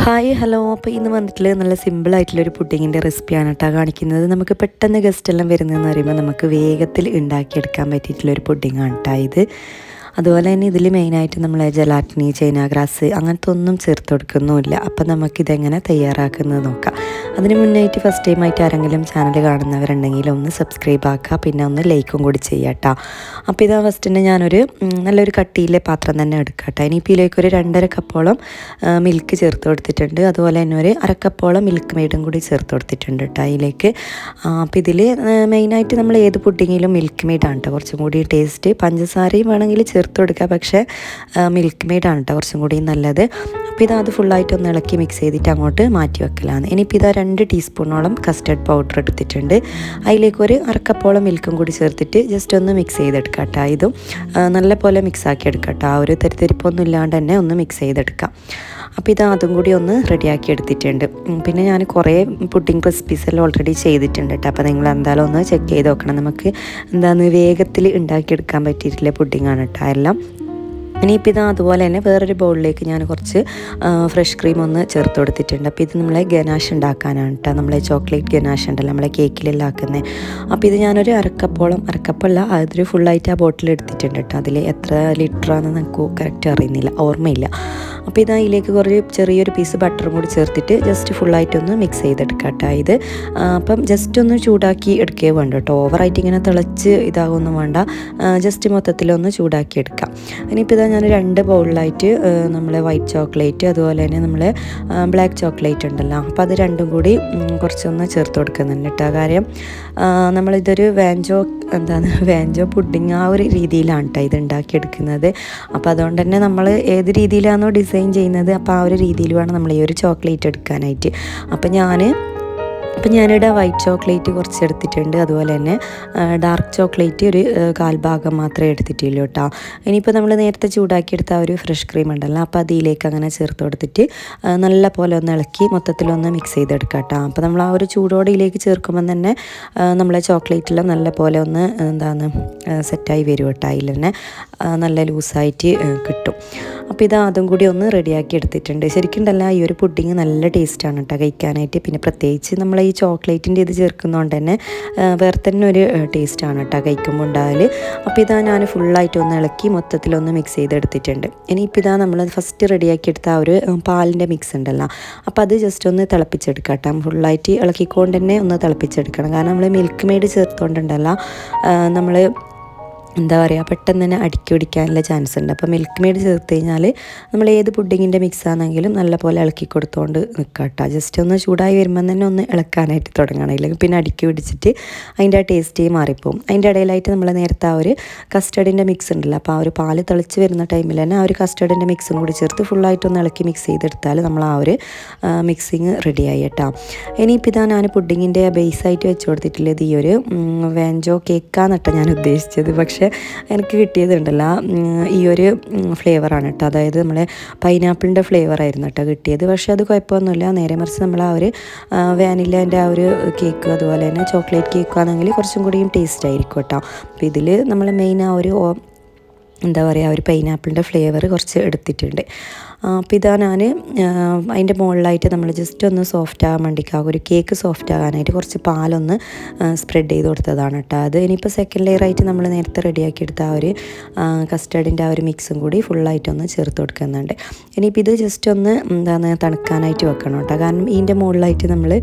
Hi hello. അപ്പോൾ ഇന്ന് വന്നിട്ടുള്ള നല്ല സിമ്പിളായിട്ടുള്ളൊരു പുഡിങ്ങിൻ്റെ റെസിപ്പിയാണ് കേട്ടോ കാണിക്കുന്നത്. നമുക്ക് പെട്ടെന്ന് ഗസ്റ്റെല്ലാം വരുന്നതെന്ന് പറയുമ്പോൾ നമുക്ക് വേഗത്തിൽ ഉണ്ടാക്കിയെടുക്കാൻ പറ്റിയിട്ടുള്ളൊരു പുഡിങ്ങാണ് കേട്ടോ ഇത്. അതുപോലെ തന്നെ ഇതിൽ മെയിനായിട്ട് നമ്മൾ ജലാറ്റിനി, ചൈന ഗ്രാസ് അങ്ങനത്തെ ഒന്നും ചേർത്ത് കൊടുക്കുന്നുമില്ല. അപ്പോൾ നമുക്കിതെങ്ങനെ തയ്യാറാക്കുന്നത് നോക്കാം. അതിന് മുന്നായിട്ട് ഫസ്റ്റ് ടൈമായിട്ട് ആരെങ്കിലും ചാനൽ കാണുന്നവരുണ്ടെങ്കിൽ ഒന്ന് സബ്സ്ക്രൈബ് ആക്കുക, പിന്നെ ഒന്ന് ലൈക്കും കൂടി ചെയ്യാം കേട്ടോ. അപ്പോൾ ഇതാ ഫസ്റ്റ് തന്നെ ഞാനൊരു നല്ലൊരു കട്ടിയിലെ പാത്രം തന്നെ എടുക്കാം കേട്ടോ. ഇനിയിപ്പോൾ ഇതിലേക്ക് ഒരു 2.5 കപ്പോളം മിൽക്ക് ചേർത്ത് കൊടുത്തിട്ടുണ്ട്. അതുപോലെ തന്നെ ഒരു 1/2 കപ്പോളം മിൽക്ക് മെയ്ഡും കൂടി ചേർത്ത് കൊടുത്തിട്ടുണ്ട് കേട്ടോ അതിലേക്ക്. അപ്പോൾ ഇതിൽ മെയിനായിട്ട് നമ്മൾ ഏത് പുഡിങ്ങിലും മിൽക്ക് മെയ്ഡാണ് കേട്ടോ കുറച്ചും കൂടി ടേസ്റ്റ്. പഞ്ചസാരയും വേണമെങ്കിൽ ചേർത്ത് കൊടുക്കുക, പക്ഷേ മിൽക്ക് മെയ്ഡാണ് കേട്ടോ കുറച്ചും കൂടി നല്ലത്. അപ്പോൾ ഇതാ അത് ഫുള്ളായിട്ട് ഒന്ന് ഇളക്കി മിക്സ് ചെയ്തിട്ട് അങ്ങോട്ട് മാറ്റി വെക്കലാണ്. ഇനിയിപ്പോൾ ഇതാ 2 ടീസ്പൂണോളം കസ്റ്റർഡ് പൗഡർ എടുത്തിട്ടുണ്ട്. അതിലേക്ക് ഒരു 1/2 കപ്പോളം മിൽക്കും കൂടി ചേർത്തിട്ട് ജസ്റ്റ് ഒന്ന് മിക്സ് ചെയ്തെടുക്കാം കേട്ടോ. ഇതും നല്ല പോലെ മിക്സ് ആക്കി എടുക്കാം കേട്ടോ. ആ ഒരു തരിതരിപ്പൊന്നും ഇല്ലാണ്ട് തന്നെ ഒന്ന് മിക്സ് ചെയ്തെടുക്കാം. അപ്പോൾ ഇത് അതും കൂടി ഒന്ന് റെഡിയാക്കി എടുത്തിട്ടുണ്ട്. പിന്നെ ഞാൻ കുറേ പുഡിംഗ് റെസിപ്പീസ് എല്ലാം ഓൾറെഡി ചെയ്തിട്ടുണ്ട് കേട്ടോ. അപ്പോൾ നിങ്ങൾ എന്തായാലും ഒന്ന് ചെക്ക് ചെയ്ത് നോക്കണം. നമുക്ക് വേഗത്തിൽ ഉണ്ടാക്കിയെടുക്കാൻ പറ്റിയിട്ടുള്ള പുഡിങ്ങാണ് കേട്ടോ എല്ലാം. ഇനിയിപ്പോൾ ഇത് അതുപോലെ തന്നെ വേറൊരു ബൗളിലേക്ക് ഞാൻ കുറച്ച് ഫ്രഷ് ക്രീം ഒന്ന് ചേർത്ത് കൊടുത്തിട്ടുണ്ട്. അപ്പോൾ ഇത് നമ്മളെ ഗനാഷ് ഉണ്ടാക്കാനാണ് കേട്ടോ. നമ്മളെ ചോക്ലേറ്റ് ഗനാഷ് ഉണ്ടല്ലോ നമ്മളെ കേക്കിലെല്ലാം ആക്കുന്നത്. അപ്പോൾ ഇത് ഞാനൊരു 1/2 കപ്പോളം, 1/2 കപ്പല്ല, അതൊരു ഫുള്ളായിട്ട് ആ ബോട്ടിൽ എടുത്തിട്ടുണ്ട് കേട്ടോ. അതിൽ എത്ര ലിറ്ററാണെന്ന് നമുക്ക് കറക്റ്റ് അറിയുന്നില്ല, ഓർമ്മയില്ല. അപ്പോൾ ഇത് അതിലേക്ക് ചെറിയൊരു പീസ് ബട്ടറും കൂടി ചേർത്തിട്ട് ജസ്റ്റ് ഫുള്ളായിട്ടൊന്ന് മിക്സ് ചെയ്തെടുക്കാം കേട്ടോ ഇത്. അപ്പം ജസ്റ്റ് ഒന്ന് ചൂടാക്കി എടുക്കുകയോ വേണ്ട കേട്ടോ. ഓവറായിട്ട് ഇങ്ങനെ തിളച്ച് ഇതാകൊന്നും വേണ്ട, ജസ്റ്റ് മൊത്തത്തിലൊന്ന് ചൂടാക്കി എടുക്കാം. ഇനിയിപ്പോൾ ഇതാ ഞാൻ 2 ബൗളിലായിട്ട് നമ്മൾ വൈറ്റ് ചോക്ലേറ്റ്, അതുപോലെ തന്നെ നമ്മൾ ബ്ലാക്ക് ചോക്ലേറ്റ് ഉണ്ടല്ലോ, അപ്പോൾ അത് രണ്ടും കൂടി കുറച്ചൊന്ന് ചേർത്ത് കൊടുക്കുന്നുണ്ട് കേട്ടോ. കാര്യം നമ്മളിതൊരു വാഞ്ചോ പുഡിങ് ആ ഒരു രീതിയിലാണ് കേട്ടോ ഇത് ഉണ്ടാക്കിയെടുക്കുന്നത്. അപ്പോൾ അതുകൊണ്ട് തന്നെ നമ്മൾ ഏത് രീതിയിലാണോ ഡിസൈൻ ചെയ്യുന്നത്, അപ്പോൾ ആ ഒരു രീതിയിൽ വേണം നമ്മൾ ഈ ഒരു ചോക്ലേറ്റ് എടുക്കാനായിട്ട്. അപ്പോൾ ഞാനിവിടെ വൈറ്റ് ചോക്ലേറ്റ് കുറച്ച് എടുത്തിട്ടുണ്ട്. അതുപോലെ തന്നെ ഡാർക്ക് ചോക്ലേറ്റ് ഒരു 1/4 ഭാഗം മാത്രമേ എടുത്തിട്ടുള്ളൂ കേട്ടോ. ഇനിയിപ്പോൾ നമ്മൾ നേരത്തെ ചൂടാക്കിയെടുത്ത ആ ഒരു ഫ്രഷ് ക്രീം ഉണ്ടല്ലോ, അപ്പോൾ അതിലേക്ക് അങ്ങനെ ചേർത്ത് കൊടുത്തിട്ട് നല്ല പോലെ ഒന്ന് ഇളക്കി മൊത്തത്തിലൊന്ന് മിക്സ് ചെയ്തെടുക്കാം കേട്ടോ. അപ്പോൾ നമ്മൾ ആ ഒരു ചൂടോടെ ഇതിലേക്ക് ചേർക്കുമ്പോൾ തന്നെ നമ്മളെ ചോക്ലേറ്റെല്ലാം നല്ല പോലെ ഒന്ന് സെറ്റായി വരും കേട്ടോ. അതിൽ തന്നെ നല്ല ലൂസായിട്ട് കിട്ടും. അപ്പോൾ ഇത് അതും കൂടി ഒന്ന് റെഡിയാക്കി എടുത്തിട്ടുണ്ട്. ശരിക്കും ഉണ്ടല്ല ഈ ഒരു പുഡിങ് നല്ല ടേസ്റ്റാണ് കേട്ടോ കഴിക്കാനായിട്ട്. പിന്നെ പ്രത്യേകിച്ച് നമ്മൾ ഈ ചോക്ലേറ്റിൻ്റെ ഇത് ചേർക്കുന്നതുകൊണ്ട് തന്നെ വേറെ തന്നെ ഒരു ടേസ്റ്റാണ് കേട്ടോ കഴിക്കുമ്പോൾ ഉണ്ടാകൽ. അപ്പോൾ ഇതാ ഞാൻ ഫുള്ളായിട്ട് ഒന്ന് ഇളക്കി മൊത്തത്തിലൊന്ന് മിക്സ് ചെയ്തെടുത്തിട്ടുണ്ട്. ഇനിയിപ്പോൾ ഇതാ നമ്മൾ ഫസ്റ്റ് റെഡിയാക്കി എടുത്ത ആ ഒരു പാലിൻ്റെ മിക്സ് ഉണ്ടല്ലോ, അപ്പോൾ അത് ജസ്റ്റ് ഒന്ന് തിളപ്പിച്ചെടുക്കാം കേട്ടോ. ഫുള്ളായിട്ട് ഇളക്കിക്കൊണ്ട് തന്നെ ഒന്ന് തിളപ്പിച്ചെടുക്കണം. കാരണം നമ്മൾ മിൽക്ക് മെയ്ഡ് ചേർത്തുകൊണ്ടുണ്ടല്ലോ നമ്മൾ പെട്ടെന്ന് തന്നെ അടുക്കി പിടിക്കാനുള്ള ചാൻസ് ഉണ്ട്. അപ്പോൾ മിൽക്ക് മെയ്ഡ് ചേർത്ത് കഴിഞ്ഞാൽ നമ്മൾ ഏത് പുഡിങ്ങിൻ്റെ മിക്സ് ആണെങ്കിലും നല്ല പോലെ ഇളക്കി കൊടുത്തുകൊണ്ട് നിൽക്കുക കേട്ടോ. ജസ്റ്റ് ഒന്ന് ചൂടായി വരുമ്പോൾ തന്നെ ഒന്ന് ഇളക്കാനായിട്ട് തുടങ്ങണം, ഇല്ലെങ്കിൽ പിന്നെ അടുക്കി പിടിച്ചിട്ട് അതിൻ്റെ ആ ടേസ്റ്റേ മാറിപ്പോവും. അതിൻ്റെ ഇടയിലായിട്ട് നമ്മൾ നേരത്തെ ആ ഒരു കസ്റ്റർഡിൻ്റെ മിക്സ് ഉണ്ടല്ലോ, അപ്പോൾ ആ ഒരു പാല് തിളച്ച് വരുന്ന ടൈമിൽ തന്നെ ആ ഒരു കസ്റ്റർഡിൻ്റെ മിക്സും കൂടി ചേർത്ത് ഫുള്ളായിട്ടൊന്ന് ഇളക്കി മിക്സ് ചെയ്തെടുത്താൽ നമ്മൾ ആ ഒരു മിക്സിങ് റെഡിയായി കേട്ടോ. ഇനിയിപ്പോൾ ഇതാ ഞാൻ പുഡിങ്ങിൻ്റെ ബേസായിട്ട് വെച്ച് കൊടുത്തിട്ടുള്ളത് ഈ ഒരു വാഞ്ചോ കേക്കാന്നിട്ടാണ് ഞാൻ ഉദ്ദേശിച്ചത്. പക്ഷേ എനിക്ക് കിട്ടിയതുണ്ടല്ലോ ഈ ഒരു ഫ്ലേവറാണ് കേട്ടോ. അതായത് നമ്മളെ പൈനാപ്പിളിൻ്റെ ഫ്ലേവറായിരുന്നു കേട്ടോ കിട്ടിയത്. പക്ഷേ അത് കുഴപ്പമൊന്നുമില്ല. നേരെ മറിച്ച് നമ്മൾ ആ ഒരു വാനിലേൻ്റെ ആ ഒരു കേക്ക്, അതുപോലെ തന്നെ ചോക്ലേറ്റ് കേക്ക് ആണെങ്കിൽ കുറച്ചും കൂടിയും ടേസ്റ്റ് ആയിരിക്കും കേട്ടോ. അപ്പോൾ ഇതിൽ നമ്മൾ മെയിൻ ആ ഒരു ഒരു പൈനാപ്പിളിൻ്റെ ഫ്ലേവർ കുറച്ച് എടുത്തിട്ടുണ്ട്. അപ്പോൾ ഇതാ ഞാൻ അതിൻ്റെ മുകളിലായിട്ട് നമ്മൾ ജസ്റ്റ് ഒന്ന് സോഫ്റ്റ് ആകാൻ വേണ്ടിയിട്ട് ഒരു കേക്ക് സോഫ്റ്റ് ആകാനായിട്ട് കുറച്ച് പാലൊന്ന് സ്പ്രെഡ് ചെയ്ത് കൊടുത്തതാണ് കേട്ടോ. അത് ഇനിയിപ്പോൾ സെക്കൻഡ് ലെയറായിട്ട് നമ്മൾ നേരത്തെ റെഡിയാക്കിയെടുത്ത ആ ഒരു കസ്റ്റർഡിൻ്റെ ആ ഒരു മിക്സും കൂടി ഫുള്ളായിട്ടൊന്ന് ചേർത്ത് കൊടുക്കുന്നുണ്ട്. ഇനിയിപ്പോൾ ഇത് ജസ്റ്റ് ഒന്ന് തണുക്കാനായിട്ട് വെക്കണം കേട്ടോ. കാരണം ഇതിൻ്റെ മുകളിലായിട്ട് നമ്മൾ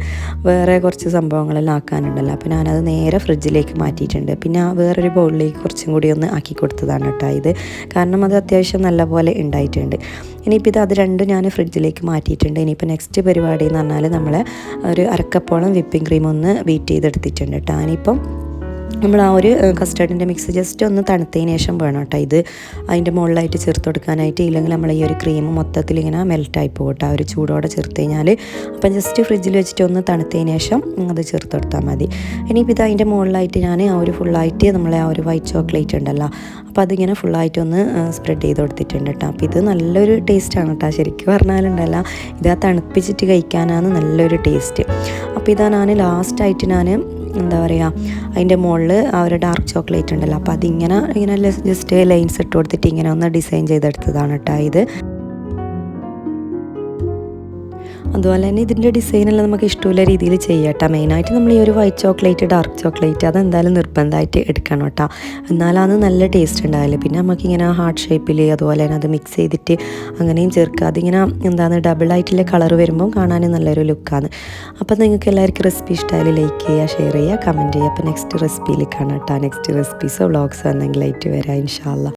വേറെ കുറച്ച് സംഭവങ്ങളെല്ലാം ആക്കാനുണ്ടല്ലോ. അപ്പോൾ ഞാനത് നേരെ ഫ്രിഡ്ജിലേക്ക് മാറ്റിയിട്ടുണ്ട്. പിന്നെ വേറൊരു ബൗളിലേക്ക് കുറച്ചും കൂടി ഒന്ന് ആക്കി കൊടുത്തതാണ് കേട്ടോ ഇത്. കാരണം അത് അത്യാവശ്യം നല്ല പോലെ ഉണ്ടായിട്ടുണ്ട്. ഇനിയിപ്പോൾ ഇത് രണ്ടും ഞാൻ ഫ്രിഡ്ജിലേക്ക് മാറ്റിയിട്ടുണ്ട്. ഇനിയിപ്പോൾ നെക്സ്റ്റ് പരിപാടി എന്ന് പറഞ്ഞാൽ നമ്മൾ ഒരു 1/2 കപ്പോളം വിപ്പിംഗ് ക്രീം ഒന്ന് ബീറ്റ് ചെയ്തെടുത്തിട്ടുണ്ട് കേട്ടോ. ഞാനിപ്പം നമ്മൾ ആ ഒരു കസ്റ്റർഡിൻ്റെ മിക്സ് ജസ്റ്റ് ഒന്ന് തണുത്തതിന് ശേഷം വേണം കേട്ടോ ഇത് അതിൻ്റെ മുകളിലായിട്ട് ചേർത്ത് കൊടുക്കാനായിട്ട്. ഇല്ലെങ്കിൽ നമ്മൾ ഈ ഒരു ക്രീം മൊത്തത്തിൽ ഇങ്ങനെ മെൽറ്റായി പോകും കേട്ടോ ആ ഒരു ചൂടോടെ ചേർത്ത് കഴിഞ്ഞാൽ. അപ്പം ജസ്റ്റ് ഫ്രിഡ്ജിൽ വെച്ചിട്ട് ഒന്ന് തണുത്തതിന് ശേഷം അത് ചേർത്ത് കൊടുത്താൽ മതി. ഇനിയിപ്പോൾ ഇത് അതിൻ്റെ മുകളിലായിട്ട് ഞാൻ ആ ഒരു ഫുള്ളായിട്ട് നമ്മളെ ആ ഒരു വൈറ്റ് ചോക്ലേറ്റ് ഉണ്ടല്ലോ, അപ്പോൾ അതിങ്ങനെ ഫുള്ളായിട്ട് ഒന്ന് സ്പ്രെഡ് ചെയ്ത് കൊടുത്തിട്ടുണ്ട് കേട്ടോ. അപ്പോൾ ഇത് നല്ലൊരു ടേസ്റ്റാണ് കേട്ടോ. ശരിക്കും പറഞ്ഞാലുണ്ടല്ലോ ഇത് തണുപ്പിച്ചിട്ട് കഴിക്കാനാണ് നല്ലൊരു ടേസ്റ്റ്. അപ്പോൾ ഇതാ ഞാൻ ലാസ്റ്റായിട്ട് എന്താ പറയുക അതിൻ്റെ മുകളിൽ ആ ഒരു ഡാർക്ക് ചോക്ലേറ്റ് ഉണ്ടല്ലോ, അപ്പോൾ അതിങ്ങനെ ഇങ്ങനെ ജസ്റ്റ് ലൈൻസ് ഇട്ട് കൊടുത്തിട്ട് ഇങ്ങനെ ഒന്ന് ഡിസൈൻ ചെയ്തെടുത്തതാണ് കേട്ടോ ഇത്. അതുപോലെ തന്നെ ഇതിൻ്റെ ഡിസൈനെല്ലാം നമുക്ക് ഇഷ്ടമുള്ള രീതിയിൽ ചെയ്യാം കേട്ടോ. മെയിനായിട്ട് നമ്മൾ ഈ ഒരു വൈറ്റ് ചോക്ലേറ്റ്, ഡാർക്ക് ചോക്ലേറ്റ് അതെന്തായാലും നിർബന്ധമായിട്ട് എടുക്കണം കേട്ടോ, എന്നാലാണ് നല്ല ടേസ്റ്റ് ഉണ്ടാവില്ല. പിന്നെ നമുക്കിങ്ങനെ ഹാർട്ട് ഷേപ്പിൽ അതുപോലെ തന്നെ അത് മിക്സ് ചെയ്തിട്ട് അങ്ങനെയും ചേർക്കുക. അതിങ്ങനെ എന്താണ് ഡബിളായിട്ടുള്ള കളർ വരുമ്പോൾ കാണാനും നല്ലൊരു ലുക്കാണ്. അപ്പോൾ നിങ്ങൾക്ക് എല്ലാവർക്കും റെസിപ്പി ഇഷ്ടമായാലും ലൈക്ക് ചെയ്യുക, ഷെയർ ചെയ്യുക, കമൻറ്റ് ചെയ്യുക. അപ്പോൾ നെക്സ്റ്റ് റെസിപ്പിയിൽ കാണാം കേട്ടോ. നെക്സ്റ്റ് റെസിപ്പീസോ വ്ളോഗ്സോ എന്തെങ്കിലും ആയിട്ട് വരാം ഇൻഷാ അല്ലാ.